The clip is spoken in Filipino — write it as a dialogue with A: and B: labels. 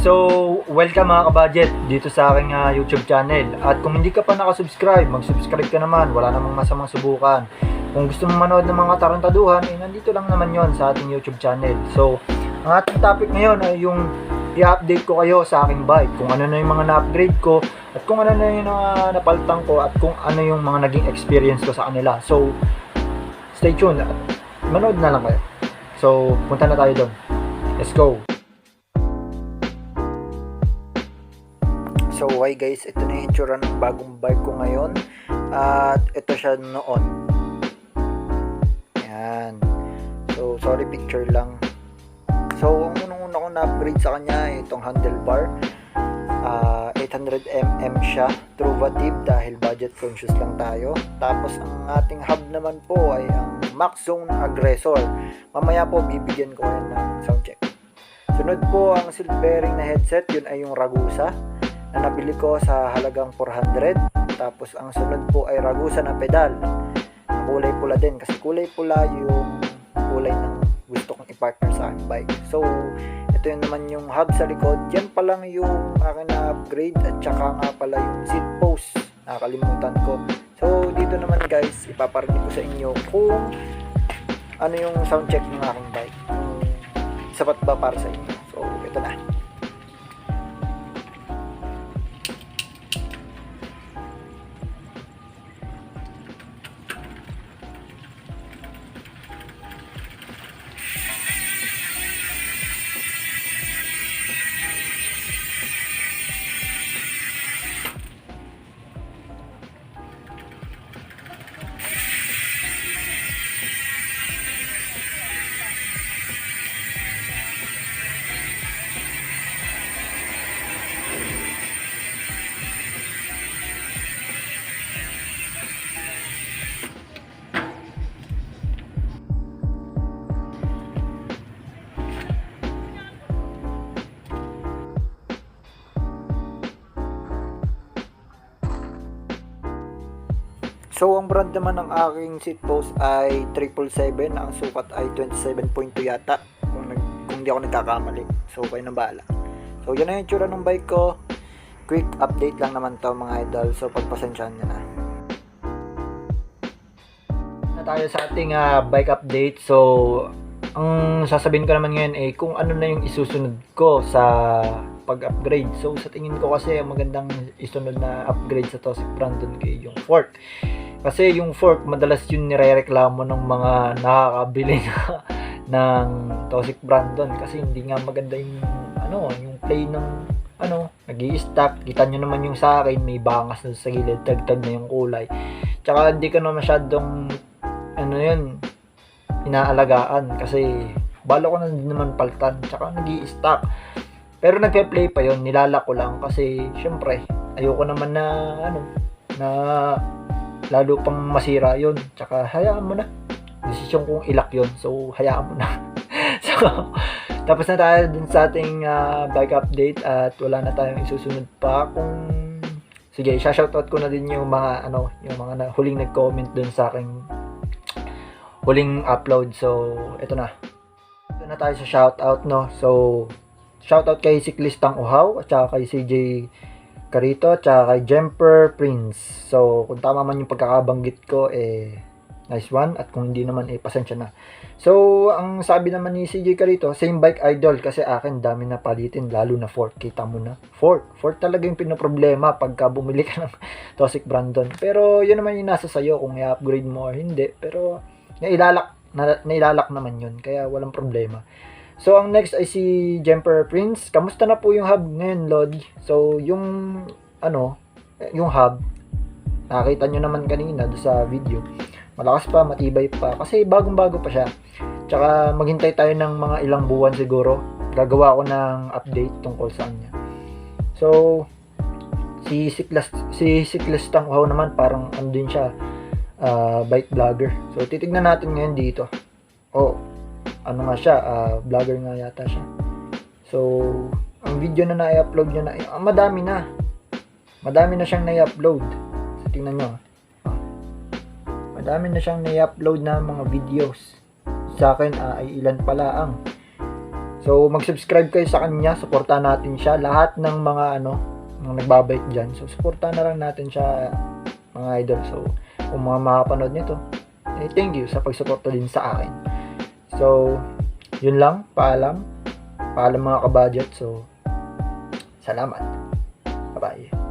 A: So, welcome mga kabudget dito sa aking YouTube channel. At kung hindi ka pa nakasubscribe, mag-subscribe ka naman. Wala namang masamang subukan. Kung gusto mo manood ng mga tarantaduhan, nandito lang naman yon sa ating YouTube channel. So, ang ating topic ngayon ay yung i-update ko kayo sa aking bike. Kung ano na yung mga na-upgrade ko, at kung ano na yung napalitan ko, at kung ano yung mga naging experience ko sa kanila. So, stay tuned at manood na lang kayo. So, punta na tayo doon. Let's go! So hi guys, ito na yung itsura ng bagong bike ko ngayon. At ito siya noon. Yan. So sorry, picture lang. So ang unang-una ko na-upgrade sa kanya ay itong handlebar. 800mm siya, Truvative, dahil budget conscious lang tayo. Tapos ang ating hub naman po ay ang Maxzone Aggressor. Mamaya po bibigyan ko yan ng sound check. Sunod po ang silk bearing na headset, yun ay yung Ragusa na nabili ko sa halagang 400. Tapos ang sunod po ay Ragusa na pedal, kulay pula din, kasi kulay pula yung kulay ng gusto kong i-partner sa aking bike. So ito yun naman yung hub sa likod. Yan pa lang yung akin na upgrade, at saka nga pala yung seat post, nakakalimutan ko. So dito naman guys, ipaparinig ko sa inyo kung ano yung sound check ng aking bike, sapat ba para sa inyo. So ito na. So ang brand naman ng aking seat post ay 777. Ang sukat ay 27.2 yata, kung hindi ako nagkakamali. So kayo na bahala. So yan na yung tsura ng bike ko. Quick update lang naman to mga idol. So pagpasensyahan nyo na. Na tayo sa ating bike update. So ang sasabihin ko naman ngayon ay kung ano na yung isusunod ko sa pag-upgrade. So sa tingin ko kasi magandang isunod na upgrade sa Toxic Brandon kay yung fork. Kasi yung fork, madalas yun nirereklamo ng mga nakakabili ng Toxic Brandon, kasi hindi nga maganda yung yung play ng nag-i-stack. Kita nyo naman yung sa akin, may bangas na sa gilid, tagtag na yung kulay. Tsaka hindi ko na masyadong inaalagaan, kasi bala ko na din naman paltan, tsaka nag-i-stack. Pero nagpe-play pa yon, nilalak ko lang kasi syempre ayoko naman na lalo pang masira yon. Tsaka hayaan mo na, desisyon kong ilak yon, so hayaan mo na. So tapos na tayo dun sa ating bike update, at wala na tayong isusunod pa. Sige, shoutout ko na din yung mga yung mga huling nag-comment dun sa aking huling upload. So ito na tayo sa shoutout, no. So shoutout kay Siklistang Uhaw, at saka kay CJ Carito, at saka kay Jemper Prince. So kung tama man yung pagkakabanggit ko, nice one. At kung hindi naman, pasensya na. So ang sabi naman ni CJ Carito, same bike idol, kasi akin dami na palitin, lalo na fork. Kita mo na, fork talaga yung pinoproblema pagka bumili ka ng Toxic Brandon. Pero yun naman yung nasa sayo kung i-upgrade mo or hindi. Pero nailalak naman yun, kaya walang problema. So ang next ay si Jemper Prince. Kamusta na po yung hub ngayon, Lodi? So yung yung hub, nakita nyo naman kanina do sa video, malakas pa, matibay pa, kasi bagong-bago pa siya. Tsaka maghintay tayo ng mga ilang buwan siguro, gagawa ko ng update tungkol sa kanya. So si Siklistang Uhaw naman, parang andun siya, bike vlogger. So titignan natin ngayon dito. Nga siya, vlogger nga yata siya. So ang video na na-upload niya na, madami na siyang na-upload. So tingnan nyo, madami na siyang na-upload na mga videos. Sa akin ay ilan pala ang. So, mag-subscribe kayo sa kanya, suportahan natin siya. Lahat ng mga mga nagbabait dyan. So, suportahan na lang natin siya, mga idol. So, kung mga makapanood nito, thank you sa pagsuporta din sa akin. So, yun lang. Paalam mga kabudget. So, salamat. Bye-bye.